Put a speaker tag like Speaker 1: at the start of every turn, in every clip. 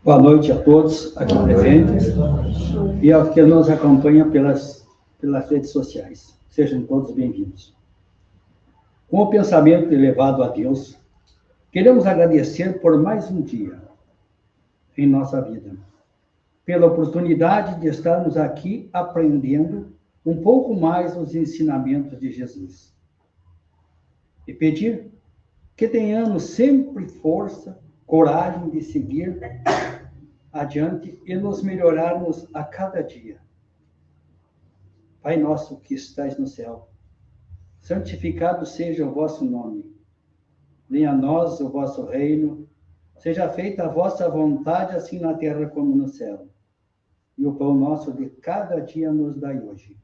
Speaker 1: Boa noite a todos aqui presentes e aos que nos acompanham pelas redes sociais. Sejam todos bem-vindos. Com o pensamento elevado a Deus, queremos agradecer por mais um dia em nossa vida, pela oportunidade de estarmos aqui aprendendo um pouco mais os ensinamentos de Jesus. E pedir que tenhamos sempre força, coragem de seguir adiante e nos melhorarmos a cada dia. Pai nosso que estais no céu, santificado seja o vosso nome. Venha a nós o vosso reino, seja feita a vossa vontade, assim na terra como no céu. E o pão nosso de cada dia nos dai hoje.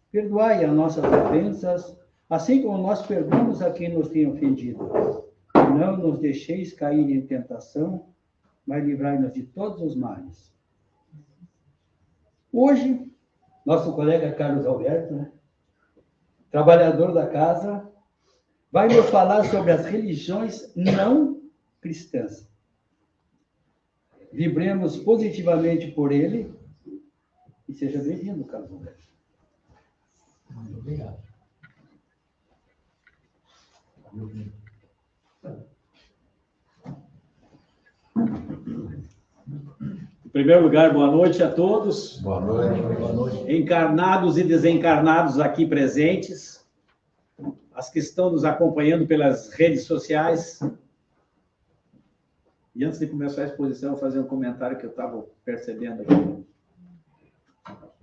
Speaker 1: Perdoai as nossas ofensas, assim como nós perdoamos a quem nos tem ofendido. Não nos deixeis cair em tentação, mas livrai-nos de todos os males. Hoje, nosso colega Carlos Alberto, trabalhador da casa, vai nos falar sobre as religiões não cristãs. Vibremos positivamente por ele e seja bem-vindo, Carlos Alberto.
Speaker 2: Muito obrigado.
Speaker 3: Em primeiro lugar, boa noite a todos.
Speaker 2: Boa noite. Boa noite.
Speaker 3: Encarnados e desencarnados aqui presentes, as que estão nos acompanhando pelas redes sociais. E antes de começar a exposição, eu vou fazer um comentário que eu estava percebendo aqui.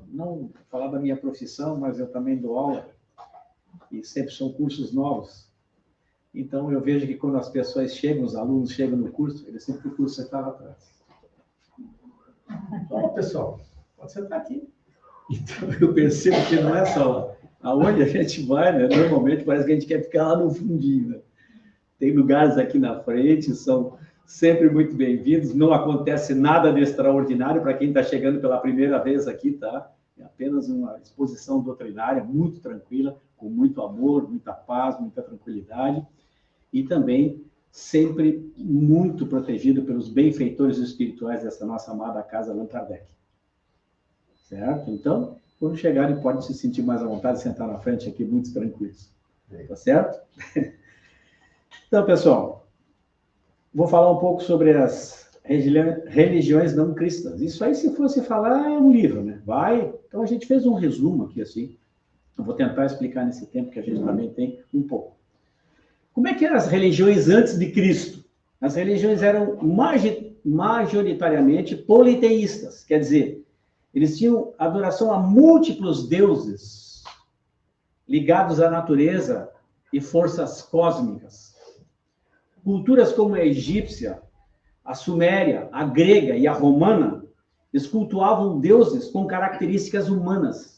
Speaker 3: Não falar da minha profissão, mas eu também dou aula, e sempre são cursos novos. Então, eu vejo que quando as pessoas chegam, os alunos chegam no curso, eles sempre o curso estava atrás. Bom, pessoal, pode sentar aqui. Então, eu percebo que não é só aonde a gente vai, né? Normalmente parece que a gente quer ficar lá no fundinho, né? Tem lugares aqui na frente, são sempre muito bem-vindos. Não acontece nada de extraordinário para quem está chegando pela primeira vez aqui, tá? É apenas uma exposição doutrinária muito tranquila, com muito amor, muita paz, muita tranquilidade. E também sempre muito protegido pelos benfeitores espirituais dessa nossa amada casa Allan Kardec. Certo? Então, quando chegarem, podem se sentir mais à vontade, sentar na frente aqui, muito tranquilos. Tá certo? Então, pessoal, vou falar um pouco sobre as religiões não cristãs. Isso aí, se fosse falar, é um livro, né? Então, a gente fez um resumo aqui, assim. Eu vou tentar explicar nesse tempo que a gente também tem um pouco. Como é que eram as religiões antes de Cristo? As religiões eram majoritariamente politeístas, quer dizer, eles tinham adoração a múltiplos deuses ligados à natureza e forças cósmicas. Culturas como a egípcia, a suméria, a grega e a romana, eles cultuavam deuses com características humanas,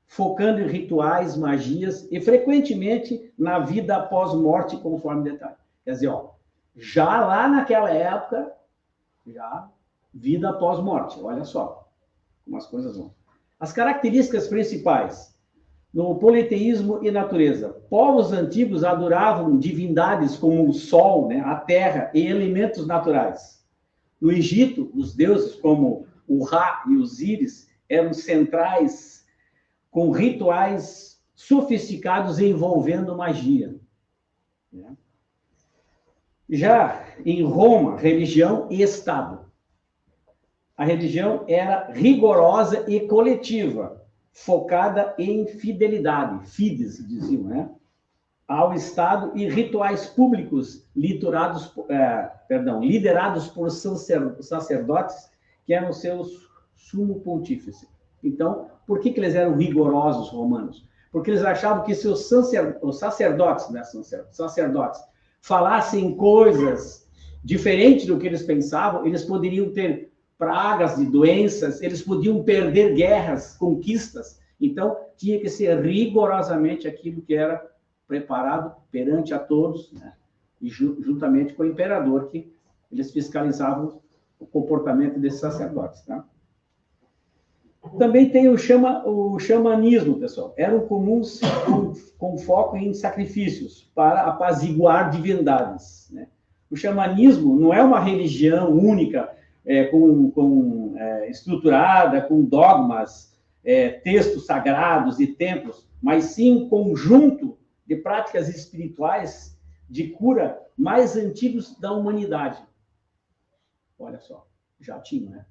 Speaker 3: focando em rituais, magias e, frequentemente, na vida após morte, conforme detalhe. Quer dizer, já lá naquela época, já vida após morte. Olha só como as coisas vão. As características principais no politeísmo e natureza. Povos antigos adoravam divindades como o sol, né, a terra e elementos naturais. No Egito, os deuses como o Ra e os Íris eram centrais, com rituais sofisticados envolvendo magia. Já em Roma, religião e Estado. A religião era rigorosa e coletiva, focada em fidelidade, fides, diziam, né? Ao Estado e rituais públicos liderados por sacerdotes, que eram seus sumo pontífice. Então, por que eles eram rigorosos, romanos? Porque eles achavam que se os sacerdotes falassem coisas diferentes do que eles pensavam, eles poderiam ter pragas de doenças, eles podiam perder guerras, conquistas. Então, tinha que ser rigorosamente aquilo que era preparado perante a todos, né? E juntamente com o imperador, que eles fiscalizavam o comportamento desses sacerdotes, tá? Também tem o xamanismo, pessoal. Eram comuns com foco em sacrifícios para apaziguar divindades, né?
Speaker 1: O xamanismo não é uma religião única, estruturada, com dogmas, textos sagrados e templos, mas sim um conjunto de práticas espirituais de cura mais antigos da humanidade. Olha só, já tinha, né?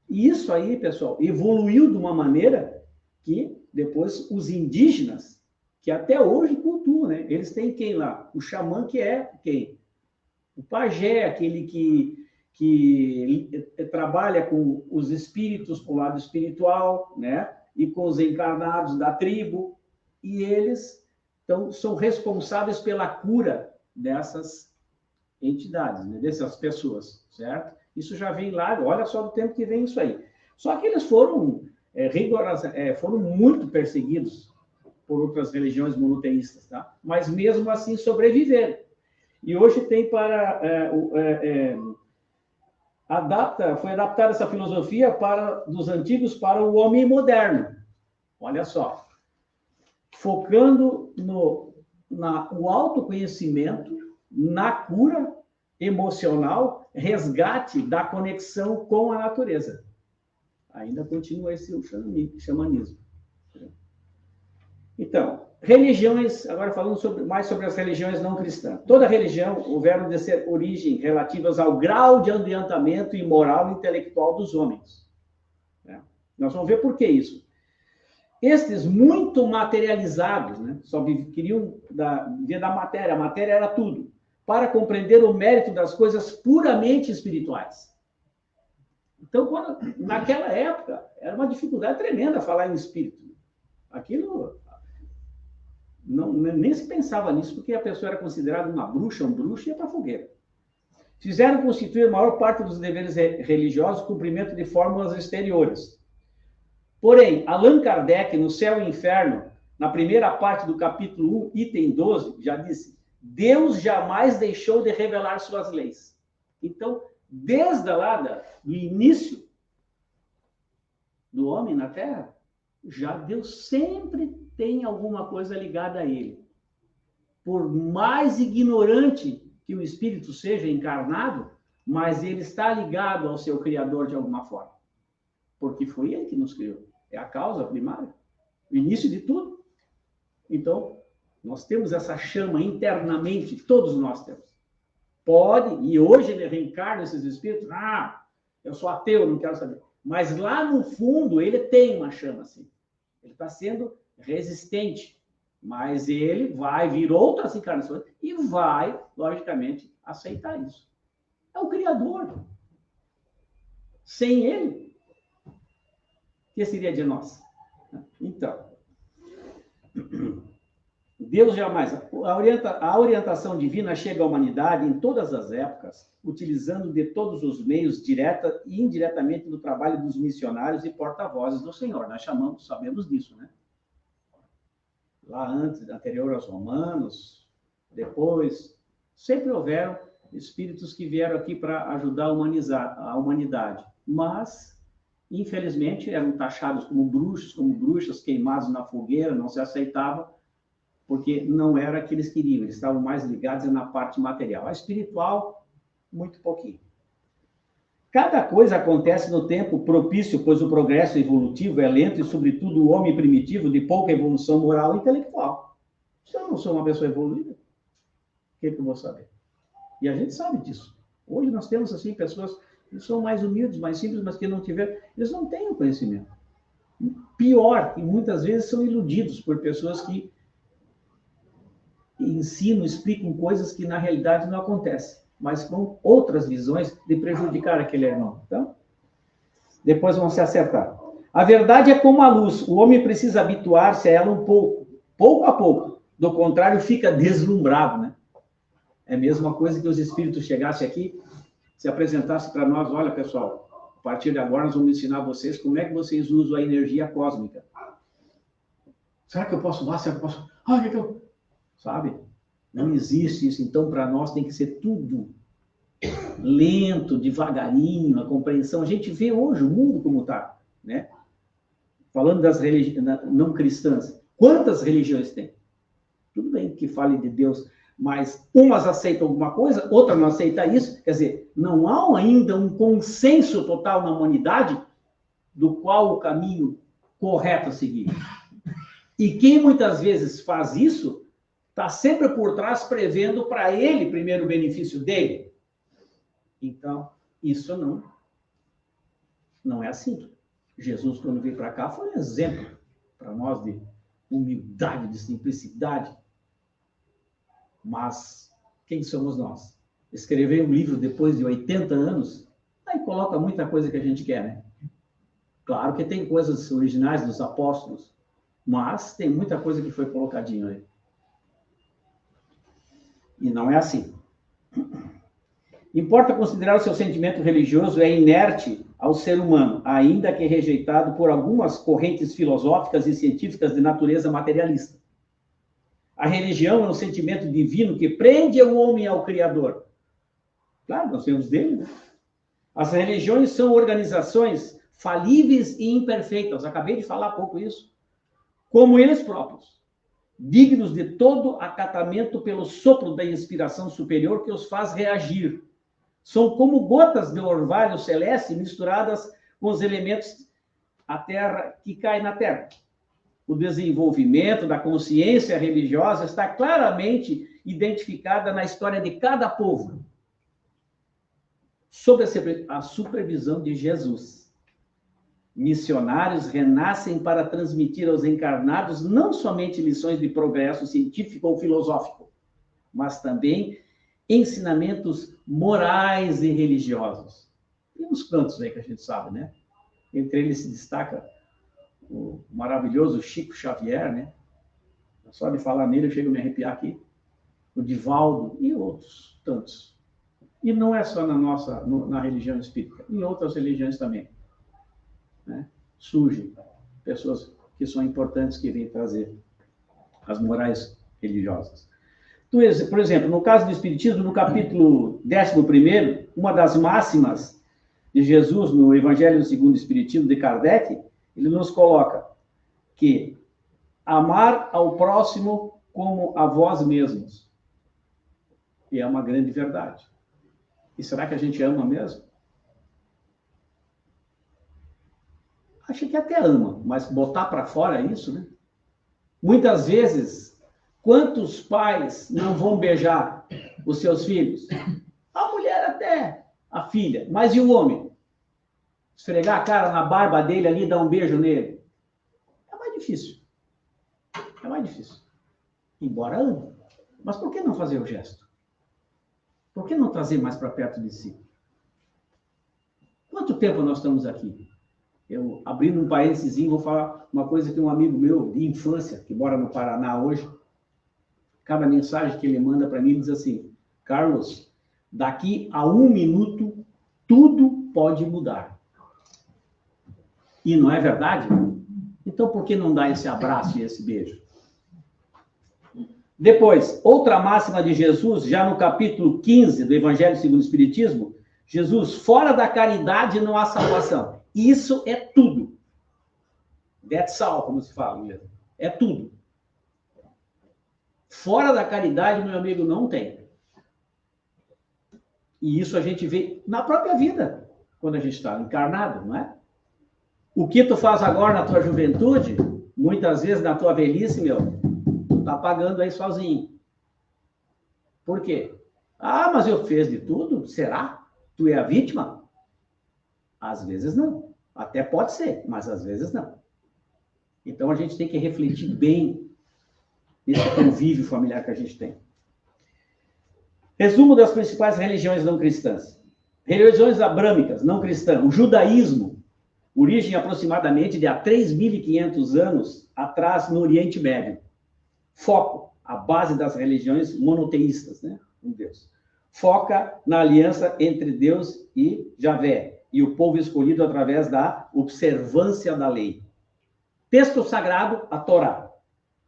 Speaker 1: E isso aí, pessoal, evoluiu de uma maneira que depois os indígenas, que até hoje cultuam, né? Eles têm quem lá? O xamã, que é quem? O pajé, aquele que trabalha com os espíritos, com o lado espiritual, né? E com os encarnados da tribo. E eles então, são responsáveis pela cura dessas entidades, né? Dessas pessoas, certo? Isso já vem lá, olha só do tempo que vem isso aí. Só que eles foram foram muito perseguidos por outras religiões monoteístas, tá? Mas mesmo assim sobreviveram. E hoje tem foi adaptada essa filosofia dos antigos para o homem moderno. Olha só, focando no autoconhecimento, na cura emocional, resgate da conexão com a natureza. Ainda continua esse xamanismo. Então, religiões, agora falando mais sobre as religiões não cristãs. Toda religião houveram de ser origem relativas ao grau de adiantamento moral e intelectual dos homens. Nós vamos ver por que isso. Estes muito materializados, né, só queriam viver da matéria, a matéria era tudo, para compreender o mérito das coisas puramente espirituais. Então, naquela época, era uma dificuldade tremenda falar em espírito. Aquilo, nem se pensava nisso, porque a pessoa era considerada uma bruxa, um bruxo, e ia para a fogueira. Fizeram constituir a maior parte dos deveres religiosos cumprimento de fórmulas exteriores. Porém, Allan Kardec, no Céu e Inferno, na primeira parte do capítulo 1, item 12, já disse: Deus jamais deixou de revelar suas leis. Então, desde lá do início do homem na Terra, já Deus sempre tem alguma coisa ligada a ele. Por mais ignorante que o espírito seja encarnado, mas ele está ligado ao seu Criador de alguma forma. Porque foi ele que nos criou. É a causa primária, o início de tudo. Então, nós temos essa chama internamente, todos nós temos. E hoje ele reencarna esses espíritos, eu sou ateu, não quero saber. Mas lá no fundo, ele tem uma chama assim. Ele está sendo resistente, mas ele vai vir outras encarnações e vai, logicamente, aceitar isso. É o Criador. Sem ele, o que seria de nós? Então, Deus jamais... A orientação divina chega à humanidade em todas as épocas, utilizando de todos os meios, direta e indiretamente, no trabalho dos missionários e porta-vozes do Senhor. Nós sabemos disso, né? Lá antes, anterior aos romanos, depois, sempre houveram espíritos que vieram aqui para ajudar a humanidade. Mas, infelizmente, eram taxados como bruxos, como bruxas, queimados na fogueira, não se aceitavam, porque não era o que eles queriam, eles estavam mais ligados na parte material. A espiritual, muito pouquinho. Cada coisa acontece no tempo propício, pois o progresso evolutivo é lento e, sobretudo, o homem primitivo de pouca evolução moral e intelectual. Se eu não sou uma pessoa evoluída, o que eu vou saber? E a gente sabe disso. Hoje nós temos, assim, pessoas que são mais humildes, mais simples, mas que não tiveram... Eles não têm o conhecimento. Pior, que muitas vezes são iludidos por pessoas que ensinam, explicam coisas que, na realidade, não acontecem, mas com outras visões de prejudicar aquele irmão. Então, depois vão se acertar. A verdade é como a luz. O homem precisa habituar-se a ela um pouco, pouco a pouco. Do contrário, fica deslumbrado, né? É a mesma coisa que os espíritos chegassem aqui, se apresentassem para nós: olha, pessoal, a partir de agora nós vamos ensinar vocês como é que vocês usam a energia cósmica. Será que eu posso lá? Será que eu posso... Sabe? Não existe isso. Então, para nós tem que ser tudo lento, devagarinho, a compreensão. A gente vê hoje o mundo como está, né? Falando das religiões não cristãs. Quantas religiões tem? Tudo bem que fale de Deus, mas umas aceitam alguma coisa, outra não aceita isso. Quer dizer, não há ainda um consenso total na humanidade do qual o caminho correto a seguir. E quem muitas vezes faz isso, está sempre por trás prevendo para ele primeiro o benefício dele. Então, isso não é assim. Jesus, quando veio para cá, foi um exemplo para nós de humildade, de simplicidade. Mas quem somos nós? Escrever um livro depois de 80 anos, aí coloca muita coisa que a gente quer, né? Claro que tem coisas originais dos apóstolos, mas tem muita coisa que foi colocadinho aí. E não é assim. Importa considerar o seu sentimento religioso é inerte ao ser humano, ainda que rejeitado por algumas correntes filosóficas e científicas de natureza materialista. A religião é um sentimento divino que prende o homem ao Criador. Claro, nós temos dele, né? As religiões são organizações falíveis e imperfeitas. Acabei de falar há pouco isso. Como eles próprios. Dignos de todo acatamento pelo sopro da inspiração superior que os faz reagir. São como gotas de orvalho celeste misturadas com os elementos da terra que caem na terra. O desenvolvimento da consciência religiosa está claramente identificada na história de cada povo, sob a supervisão de Jesus. Missionários renascem para transmitir aos encarnados não somente lições de progresso científico ou filosófico, mas também ensinamentos morais e religiosos. E uns quantos aí que a gente sabe, né? Entre eles se destaca o maravilhoso Chico Xavier, né? Só de falar nele eu chego a me arrepiar aqui. O Divaldo e outros tantos. E não é só na religião espírita, em outras religiões também, né? Surgem pessoas que são importantes que vêm trazer as morais religiosas. Por exemplo, no caso do Espiritismo, no capítulo 11, uma das máximas de Jesus no Evangelho segundo o Espiritismo de Kardec, ele nos coloca que amar ao próximo como a vós mesmos. E é uma grande verdade. E será que a gente ama mesmo? Acho que até ama, mas botar para fora isso, né? Muitas vezes, quantos pais não vão beijar os seus filhos? A mulher até, a filha. Mas e o homem? Esfregar a cara na barba dele ali e dar um beijo nele? É mais difícil. É mais difícil. Embora ame. Mas por que não fazer o gesto? Por que não trazer mais para perto de si? Quanto tempo nós estamos aqui? Eu, abrindo um parênteses, vou falar uma coisa que um amigo meu de infância, que mora no Paraná hoje, cada mensagem que ele manda para mim diz assim: Carlos, daqui a 1 minuto, tudo pode mudar. E não é verdade? Então, por que não dar esse abraço e esse beijo? Depois, outra máxima de Jesus, já no capítulo 15 do Evangelho segundo o Espiritismo, Jesus, fora da caridade não há salvação. Isso é tudo. That's all, como se fala mesmo. É tudo. Fora da caridade, meu amigo, não tem. E isso a gente vê na própria vida, quando a gente está encarnado, não é? O que tu faz agora na tua juventude, muitas vezes na tua velhice, meu, tu tá pagando aí sozinho. Por quê? Ah, mas eu fiz de tudo? Será? Tu é a vítima? Às vezes não. Até pode ser, mas às vezes não. Então a gente tem que refletir bem nesse convívio familiar que a gente tem. Resumo das principais religiões não cristãs. Religiões abrâmicas, não cristãs. O judaísmo, origem aproximadamente de há 3.500 anos atrás no Oriente Médio. Foco, a base das religiões monoteístas, né? Um Deus. Foca na aliança entre Deus e Javé, e o povo escolhido através da observância da lei. Texto sagrado, a Torá.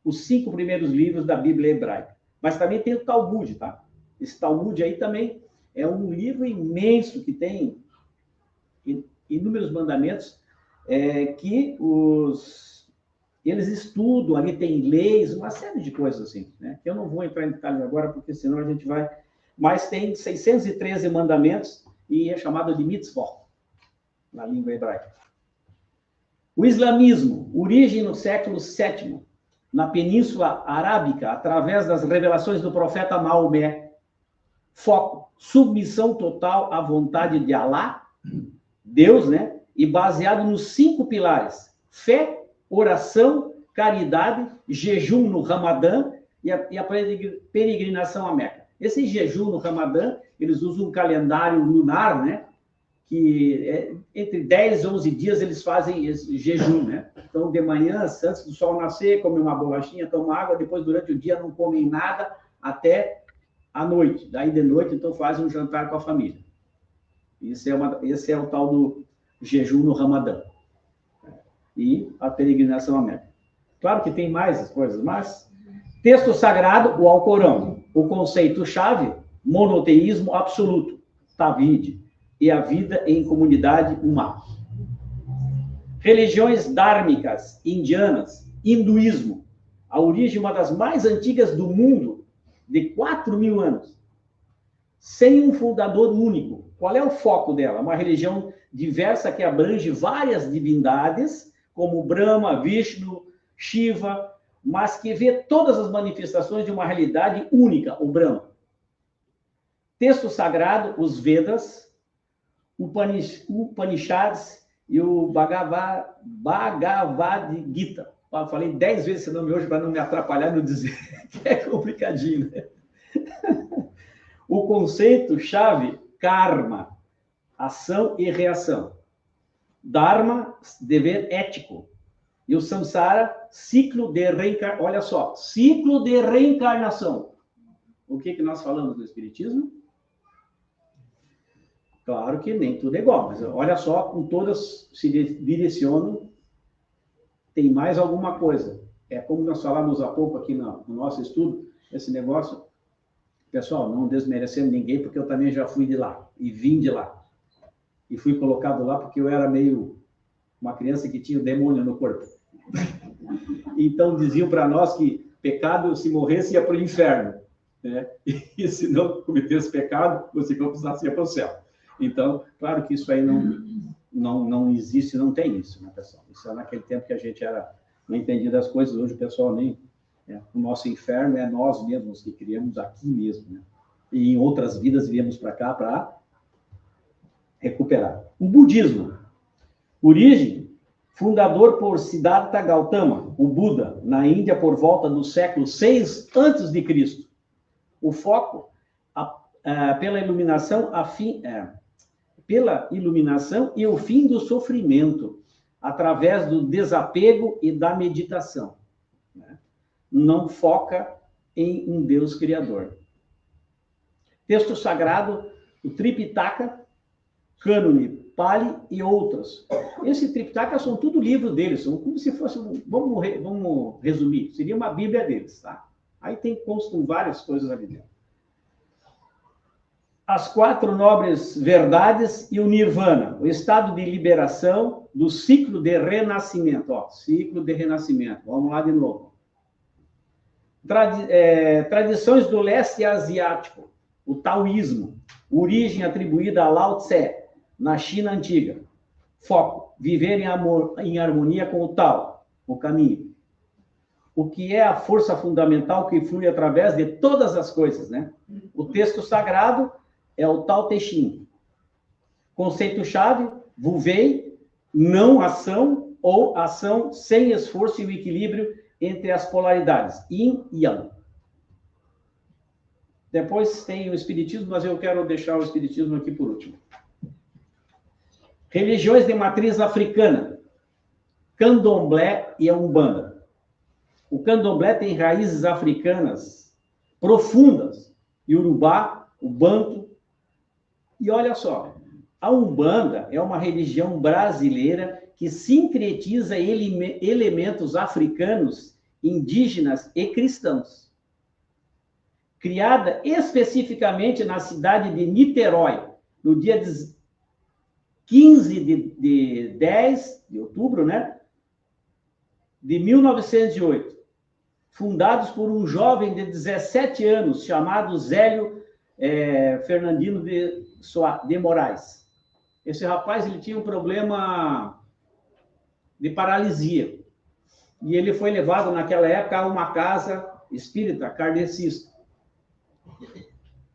Speaker 1: Os 5 primeiros livros da Bíblia hebraica. Mas também tem o Talmud, tá? Esse Talmud aí também é um livro imenso que tem inúmeros mandamentos que os
Speaker 3: eles estudam, ali tem leis, uma série de coisas assim, né? Eu não vou entrar em detalhes agora, porque senão a gente vai... Mas tem 613 mandamentos e é chamado de mitzvot, na língua hebraica. O islamismo, origem no século VII, na Península Arábica, através das revelações do profeta Maomé. Foco, submissão total à vontade de Alá, Deus, né? E baseado nos 5 pilares: fé, oração, caridade, jejum no Ramadã e a peregrinação à Meca. Esse jejum no Ramadã, eles usam um calendário lunar, né? Que entre 10 e 11 dias eles fazem esse jejum, né? Então, de manhã, antes do sol nascer, comem uma bolachinha, tomam água, depois, durante o dia, não comem nada até à noite. Daí, de noite, então, fazem um jantar com a família. Esse é o tal do jejum no Ramadã. E a peregrinação à Meca. Claro que tem mais coisas, mas... Texto sagrado, o Alcorão. O conceito-chave, monoteísmo absoluto, Tawhid, e a vida em comunidade humana. Religiões dármicas, indianas, hinduísmo, a origem uma das mais antigas do mundo, de 4.000 anos, sem um fundador único. Qual é o foco dela? Uma religião diversa que abrange várias divindades, como Brahma, Vishnu, Shiva, mas que vê todas as manifestações de uma realidade única, o Brahma. Texto sagrado, os Vedas, o Upanishads e o Bhagavad Gita. Eu falei 10 vezes esse nome hoje para não me atrapalhar no dizer, que é complicadinho, né? O conceito-chave, karma, ação e reação. Dharma, dever ético. E o samsara, ciclo de reencarnação. Olha só, ciclo de reencarnação. O que nós falamos do Espiritismo? Claro que nem tudo é igual, mas olha só, com todas se direcionam, tem mais alguma coisa. É como nós falamos há pouco aqui no nosso estudo, esse negócio, pessoal, não desmerecendo ninguém, porque eu também já fui de lá, e vim de lá. E fui colocado lá porque eu era meio uma criança que tinha o demônio no corpo. Então diziam para nós que pecado, se morresse, ia para o inferno, né? E se não cometesse pecado, você ia para o céu. Então, claro que isso aí não existe, não tem isso, né, pessoal? Isso é naquele tempo que a gente não entendia das coisas, hoje o pessoal nem... o nosso inferno é nós mesmos que criamos aqui mesmo, né? E em outras vidas viemos para cá para recuperar. O budismo, origem, fundador por Siddhartha Gautama, o Buda, na Índia por volta do século 6 a.C. O foco pela iluminação e o fim do sofrimento, através do desapego e da meditação, né? Não foca em um Deus criador. Texto sagrado, o Tripitaka, Cânone, Pali e outros. Esse Tripitaka são tudo livros deles, são como se fosse, vamos resumir, seria uma Bíblia deles, tá? Aí constam várias coisas ali dentro. As 4 nobres verdades e o Nirvana, o estado de liberação do ciclo de renascimento. Ciclo de renascimento. Vamos lá de novo. Tradições do leste asiático, o taoísmo, origem atribuída a Lao Tse, na China antiga. Foco, viver em harmonia com o Tao, o caminho. O que é a força fundamental que flui através de todas as coisas, né? O texto sagrado é o Tao Te Ching. Conceito-chave, Wu-Wei, não ação ou ação sem esforço e o equilíbrio entre as polaridades, Yin e Yang. Depois tem o Espiritismo, mas eu quero deixar o Espiritismo aqui por último. Religiões de matriz africana, Candomblé e a Umbanda. O Candomblé tem raízes africanas profundas, Iorubá, o Banto. E olha só, a Umbanda é uma religião brasileira que sincretiza elementos africanos, indígenas e cristãos. Criada especificamente na cidade de Niterói, no dia 15 de 10 de outubro, né? de 1908, fundados por um jovem de 17 anos, chamado Zélio Fernandino de Moraes. Esse rapaz, ele tinha um problema de paralisia. E ele foi levado, naquela época, a uma casa espírita, kardecista.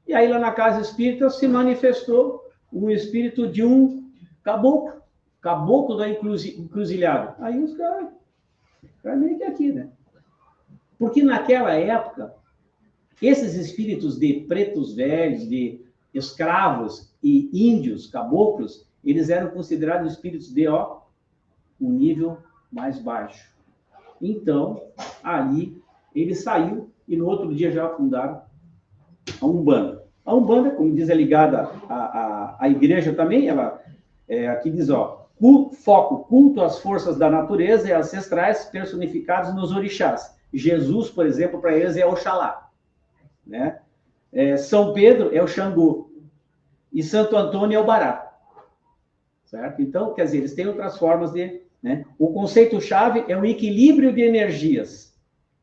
Speaker 3: E aí, lá na casa espírita, se manifestou o espírito de um caboclo da encruzilhada. Aí os caras meio que aqui, né? Porque naquela época, esses espíritos de pretos velhos, de escravos e índios, caboclos, eles eram considerados espíritos de um nível mais baixo. Então, ali, ele saiu e no outro dia já fundaram a Umbanda. A Umbanda, como diz, é ligada à igreja também, ela aqui diz, foco, culto às forças da natureza e ancestrais personificados nos orixás. Jesus, por exemplo, para eles é Oxalá, né? São Pedro é o Xangô e Santo Antônio é o Bará, certo? Então, quer dizer, eles têm outras formas de... né? O conceito-chave é o equilíbrio de energias,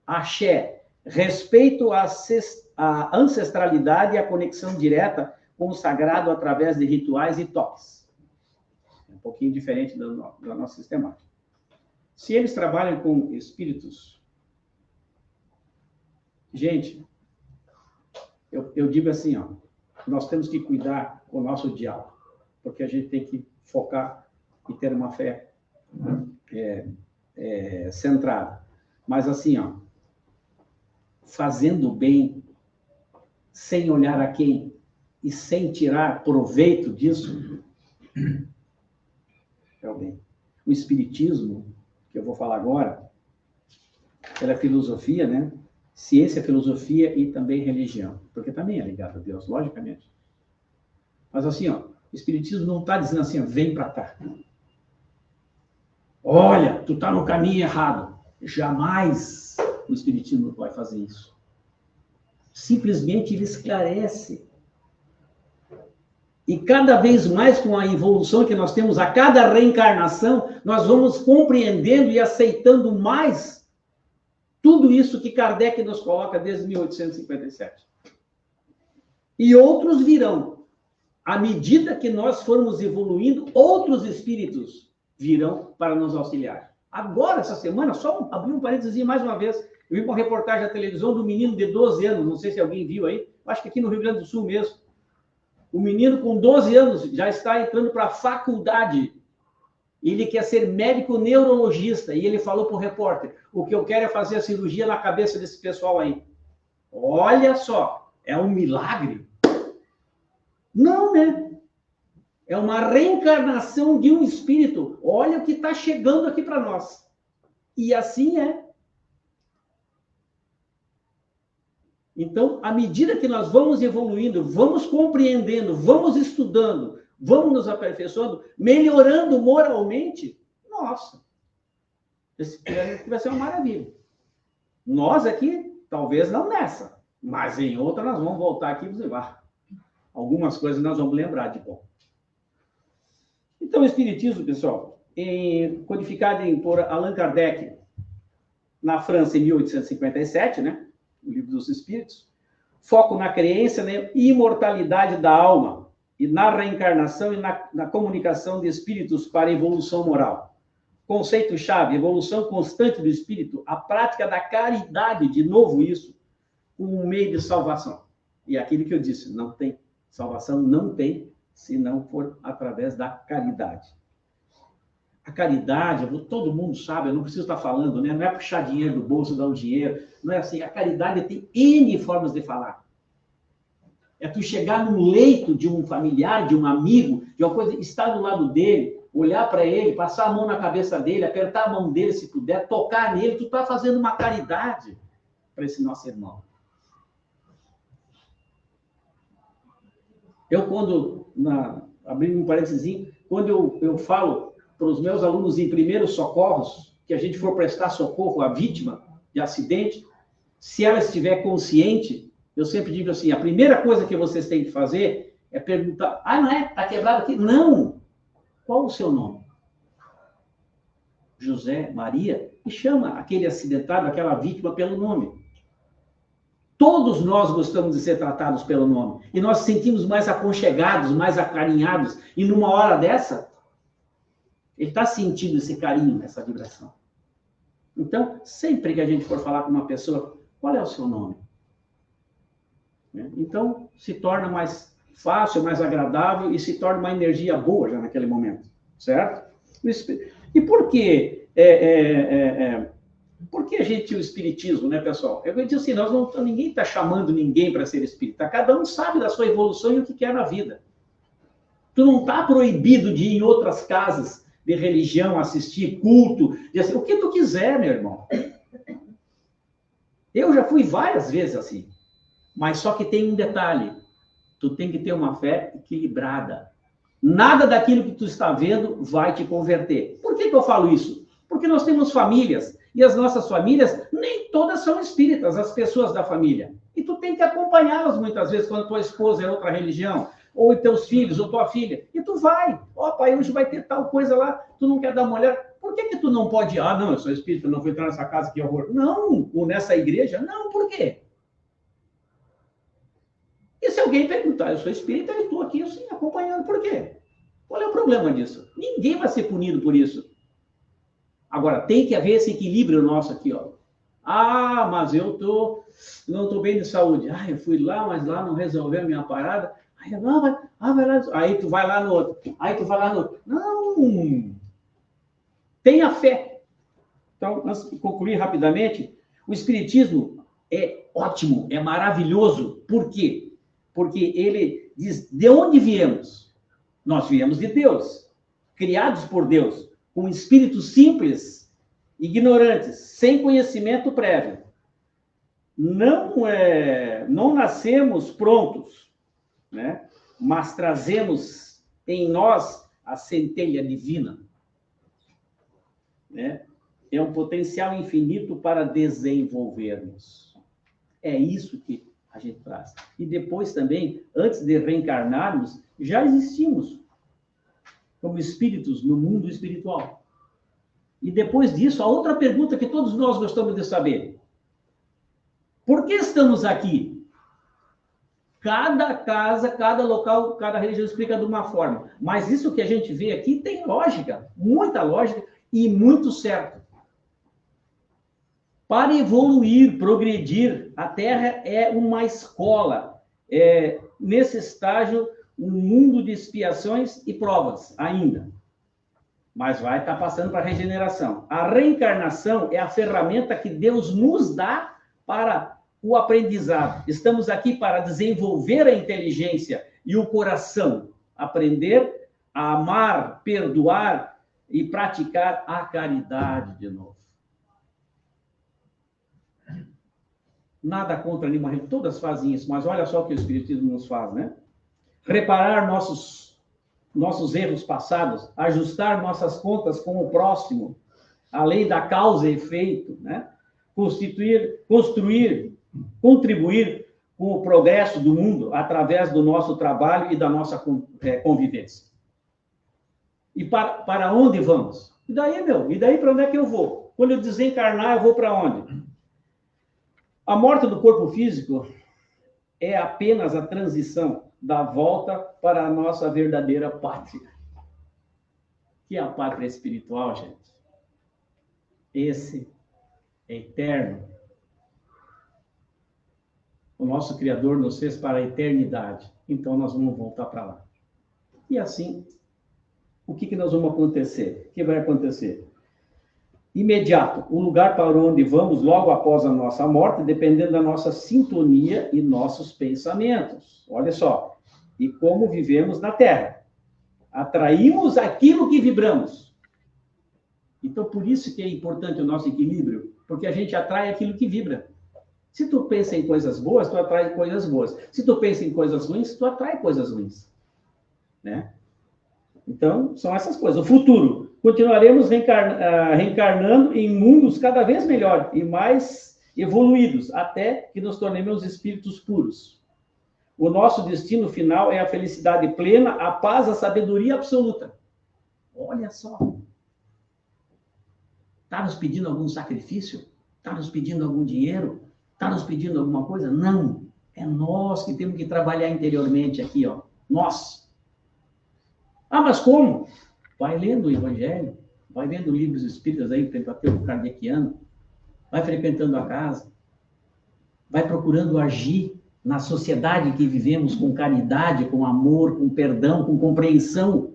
Speaker 3: axé, respeito à ancestralidade e à conexão direta com o sagrado através de rituais e toques. Um pouquinho diferente da nossa sistemática. Se eles trabalham com espíritos, gente, eu digo assim, nós temos que cuidar com o nosso diálogo, porque a gente tem que focar e ter uma fé centrada. Mas assim, fazendo bem, sem olhar a quem e sem tirar proveito disso, é o bem. O espiritismo, que eu vou falar agora, ela é filosofia, né? Ciência, filosofia e também religião, porque também é ligado a Deus, logicamente. Mas assim, o espiritismo não está dizendo assim, vem para cá. Olha, tu está no caminho errado. Jamais o espiritismo vai fazer isso. Simplesmente ele esclarece. E cada vez mais, com a evolução que nós temos a cada reencarnação, nós vamos compreendendo e aceitando mais tudo isso que Kardec nos coloca desde 1857. E outros virão. À medida que nós formos evoluindo, outros espíritos virão para nos auxiliar. Agora, essa semana, só abri um parênteses mais uma vez, eu vi uma reportagem na televisão do menino de 12 anos, não sei se alguém viu aí, acho que aqui no Rio Grande do Sul mesmo. O menino com 12 anos já está entrando para a faculdade. Ele quer ser médico neurologista. E ele falou para o repórter, o que eu quero é fazer a cirurgia na cabeça desse pessoal aí. Olha só, é um milagre? Não, né? É uma reencarnação de um espírito. Olha o que está chegando aqui para nós. E assim é. Então, à medida que nós vamos evoluindo, vamos compreendendo, vamos estudando, vamos nos aperfeiçoando, melhorando moralmente, nossa, esse planeta vai ser uma maravilha. Nós aqui, talvez não nessa, mas em outra nós vamos voltar aqui e levar. Algumas coisas nós vamos lembrar de bom. Então, o Espiritismo, pessoal, codificado por Allan Kardec, na França, em 1857, né? O Livro dos Espíritos, foco na crença, na imortalidade da alma e na reencarnação e na comunicação de espíritos para a evolução moral. Conceito-chave, evolução constante do espírito, a prática da caridade, de novo isso, um meio de salvação. E aquilo que eu disse, não tem salvação, não tem, se não for através da caridade. A caridade, todo mundo sabe, eu não preciso estar falando, né? Não é puxar dinheiro do bolso, dar um dinheiro, não é assim. A caridade tem N formas de falar. É tu chegar no leito de um familiar, de um amigo, de uma coisa, estar do lado dele, olhar para ele, passar a mão na cabeça dele, apertar a mão dele se puder, tocar nele, tu está fazendo uma caridade para esse nosso irmão. Eu, abrindo um parênteses, quando eu falo para os meus alunos em primeiros socorros, que a gente for prestar socorro à vítima de acidente, se ela estiver consciente, eu sempre digo assim, a primeira coisa que vocês têm que fazer é perguntar, não é? Está quebrado aqui? Não! Qual o seu nome?
Speaker 4: José, Maria, e chama aquele acidentado, aquela vítima pelo nome. Todos nós gostamos de ser tratados pelo nome. E nós sentimos mais aconchegados, mais acarinhados. E numa hora dessa, ele está sentindo esse carinho, essa vibração. Então, sempre que a gente for falar com uma pessoa, qual é o seu nome? Então, se torna mais fácil, mais agradável e se torna uma energia boa já naquele momento, certo? E por quê? Por que a gente o espiritismo, né, pessoal? Eu digo assim, ninguém está chamando ninguém para ser espírita. Cada um sabe da sua evolução e o que quer na vida. Tu não está proibido de ir em outras casas de religião, assistir culto, o que tu quiser, meu irmão. Eu já fui várias vezes assim. Mas só que tem um detalhe. Tu tem que ter uma fé equilibrada. Nada daquilo que tu está vendo vai te converter. Por que eu falo isso? Porque nós temos famílias. E as nossas famílias, nem todas são espíritas, as pessoas da família. E tu tem que acompanhá-las muitas vezes, quando tua esposa é outra religião, ou teus filhos, ou tua filha. E tu vai. Ó, pai, hoje vai ter tal coisa lá, tu não quer dar uma olhada. Por que tu não pode ir? Ah, não, eu sou espírita, não vou entrar nessa casa, que horror. Não, ou nessa igreja. Não, por quê? E se alguém perguntar, eu sou espírita e estou aqui assim, acompanhando, por quê? Qual é o problema disso? Ninguém vai ser punido por isso. Agora, tem que haver esse equilíbrio nosso aqui, ó. Ah, mas não estou bem de saúde. Ah, eu fui lá, mas lá não resolveu a minha parada. Aí, vai lá. Aí tu vai lá no outro. Aí tu vai lá no outro. Não! Tenha fé. Então, antes de concluir rapidamente, o espiritismo é ótimo, é maravilhoso. Por quê? Porque ele diz, de onde viemos? Nós viemos de Deus, criados por Deus, com espíritos simples, ignorantes, sem conhecimento prévio. Não nascemos prontos, né? Mas trazemos em nós a centelha divina, né? É um potencial infinito para desenvolvermos. É isso que a gente traz. E depois também, antes de reencarnarmos, já existimos como espíritos no mundo espiritual. E depois disso, a outra pergunta que todos nós gostamos de saber. Por que estamos aqui? Cada casa, cada local, cada religião explica de uma forma. Mas isso que a gente vê aqui tem lógica, muita lógica e muito certo. Para evoluir, progredir, a Terra é uma escola. Nesse estágio, um mundo de expiações e provas ainda. Mas vai estar passando para a regeneração. A reencarnação é a ferramenta que Deus nos dá para o aprendizado. Estamos aqui para desenvolver a inteligência e o coração. Aprender a amar, perdoar e praticar a caridade de novo. Nada contra nenhuma religião, todas fazem isso, mas olha só o que o Espiritismo nos faz, né? Reparar nossos erros passados, ajustar nossas contas com o próximo, a lei da causa e efeito, né? Contribuir com o progresso do mundo através do nosso trabalho e da nossa convivência. E para onde vamos? E daí, E daí para onde é que eu vou? Quando eu desencarnar, eu vou para onde? A morte do corpo físico é apenas a transição da volta para a nossa verdadeira pátria. Que é a pátria espiritual, gente. Esse é eterno. O nosso Criador nos fez para a eternidade. Então, nós vamos voltar para lá. E assim, o que nós vamos acontecer? O que vai acontecer? Imediato, o lugar para onde vamos logo após a nossa morte, dependendo da nossa sintonia e nossos pensamentos. Olha só, e como vivemos na Terra. Atraímos aquilo que vibramos. Então, por isso que é importante o nosso equilíbrio, porque a gente atrai aquilo que vibra. Se tu pensa em coisas boas, tu atrai coisas boas. Se tu pensa em coisas ruins, tu atrai coisas ruins. Né? Então, são essas coisas. O futuro. Continuaremos reencarnando em mundos cada vez melhores e mais evoluídos, até que nos tornemos espíritos puros. O nosso destino final é a felicidade plena, a paz, a sabedoria absoluta. Olha só. Está nos pedindo algum sacrifício? Está nos pedindo algum dinheiro? Está nos pedindo alguma coisa? Não. É nós que temos que trabalhar interiormente aqui, ó. Nós. Ah, mas como? Vai lendo o Evangelho, vai lendo livros espíritas aí, Pentateuco Kardeciano, vai frequentando a casa, vai procurando agir na sociedade que vivemos com caridade, com amor, com perdão, com compreensão.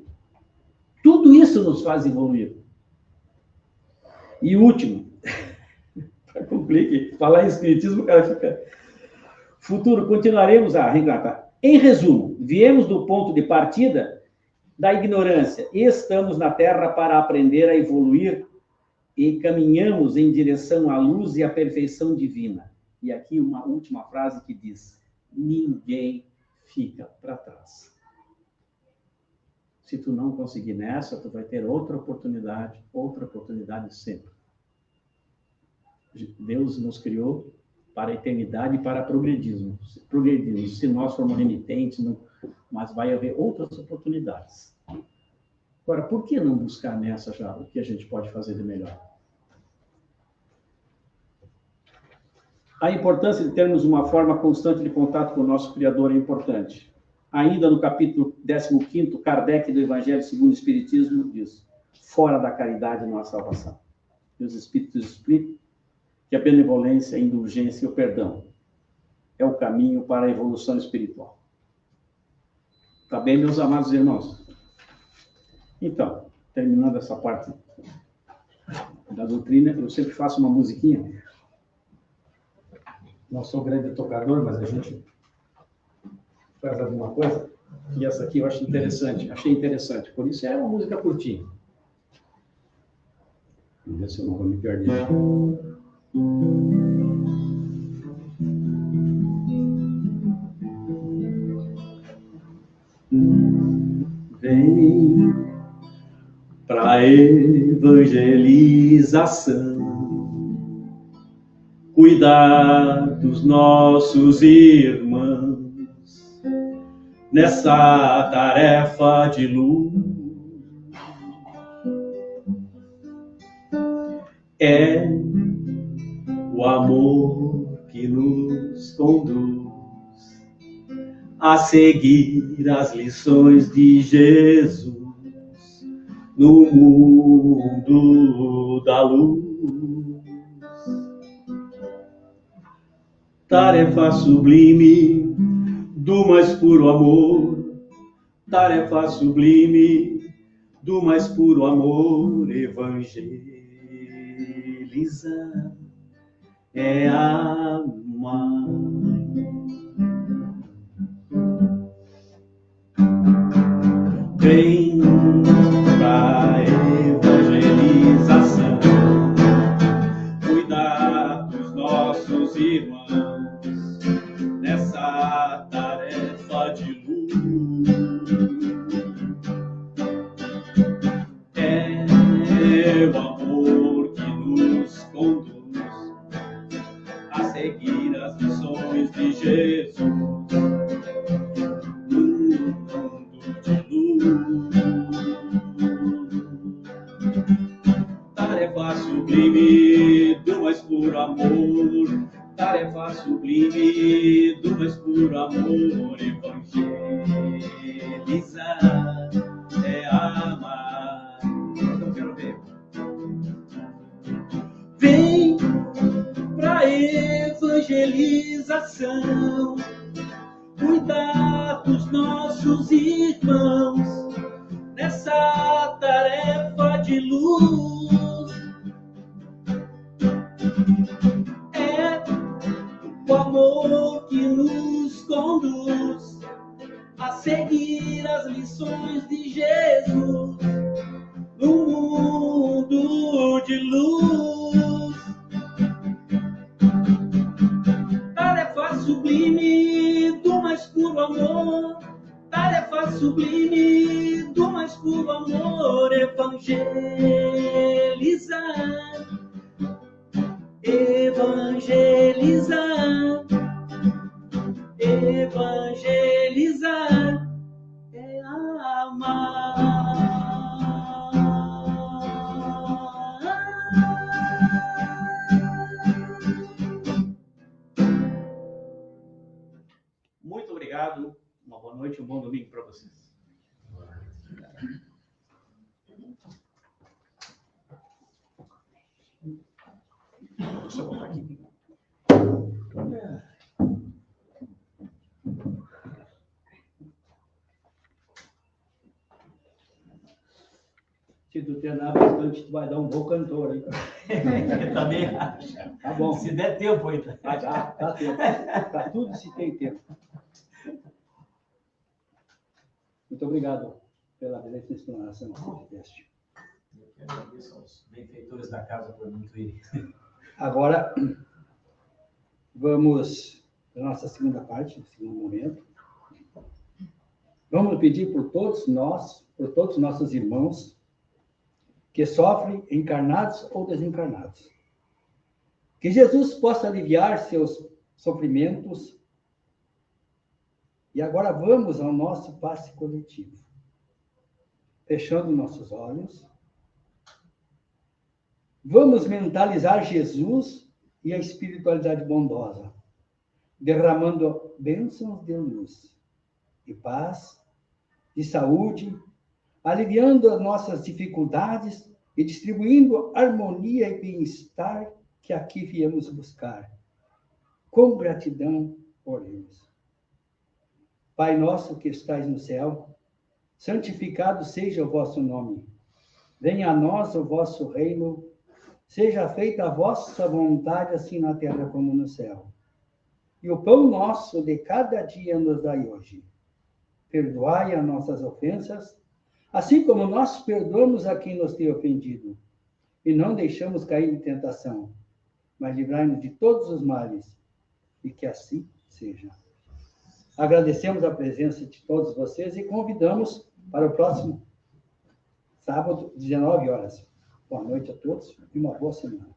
Speaker 4: Tudo isso nos faz evoluir. E último, para concluir, falar em espiritismo, o cara fica... Futuro, continuaremos a reencarnar. Em resumo, viemos do ponto de partida da ignorância e estamos na Terra para aprender a evoluir e caminhamos em direção à luz e à perfeição divina. E aqui uma última frase que diz: ninguém fica para trás. Se tu não conseguir nessa, tu vai ter outra oportunidade sempre. Deus nos criou para a eternidade e para progredismo. Se nós formos renitentes, não, mas vai haver outras oportunidades. Agora, por que não buscar nessa já o que a gente pode fazer de melhor? A importância de termos uma forma constante de contato com o nosso Criador é importante. Ainda no capítulo 15, Kardec, do Evangelho segundo o Espiritismo, diz: fora da caridade não há salvação. E os Espíritos explicam que a benevolência, a indulgência e o perdão é o caminho para a evolução espiritual. Tá bem, meus amados irmãos? Então, terminando essa parte da doutrina, eu sempre faço uma musiquinha. Não sou grande tocador, mas a gente faz alguma coisa. E essa aqui eu acho interessante, achei interessante. Por isso é uma música curtinha. Vamos ver se eu não vou me perder. Vem pra evangelização, cuidar dos nossos irmãos nessa tarefa de luz. É o amor que nos conduz a seguir as lições de Jesus no mundo da luz. Tarefa sublime do mais puro amor, tarefa sublime do mais puro amor, evangelizar é amar. Vem pra evangelização, cuidar dos nossos irmãos nessa tarefa de luz. É o amor que nos conduz a seguir as lições de Jesus no mundo de luz. Tarefa sublime do mais puro amor, tarefa sublime do mais puro amor, evangelizar é amar. Eu quero ver. Vem pra evangelização, cuidar dos nossos irmãos nessa tarefa de luz. É o amor que nos conduz a seguir as lições de Jesus no mundo de luz. Tarefa sublime do mais puro amor, tarefa sublime do mais puro amor, evangelizar, evangelizar, evangelizar é amar. noite e um bom domingo para vocês. Deixa eu botar aqui.
Speaker 1: Se tu treinar bastante, tu vai dar um bom cantor aí.
Speaker 4: Eu também acho.
Speaker 1: Tá bom.
Speaker 4: Se der tempo ainda.
Speaker 1: Tá tempo. Tá tudo se tem tempo. Muito obrigado pela belíssima explanação do podcast.
Speaker 4: Eu que agradeço aos benfeitores da casa por muito ir.
Speaker 1: Agora, vamos para a nossa segunda parte, no segundo momento. Vamos pedir por todos nós, por todos os nossos irmãos, que sofrem, encarnados ou desencarnados. Que Jesus possa aliviar seus sofrimentos. E agora vamos ao nosso passe coletivo. Fechando nossos olhos. Vamos mentalizar Jesus e a espiritualidade bondosa, derramando bênçãos de luz, de paz, de saúde, aliviando as nossas dificuldades e distribuindo harmonia e bem-estar que aqui viemos buscar. Com gratidão por eles. Pai nosso que estais no céu, santificado seja o vosso nome. Venha a nós o vosso reino, seja feita a vossa vontade, assim na terra como no céu. E o pão nosso de cada dia nos dai hoje. Perdoai as nossas ofensas, assim como nós perdoamos a quem nos tem ofendido. E não deixamos cair em tentação, mas livrai-nos de todos os males. E que assim seja. Agradecemos a presença de todos vocês e convidamos para o próximo sábado, 19 horas. Boa noite a todos e uma boa semana.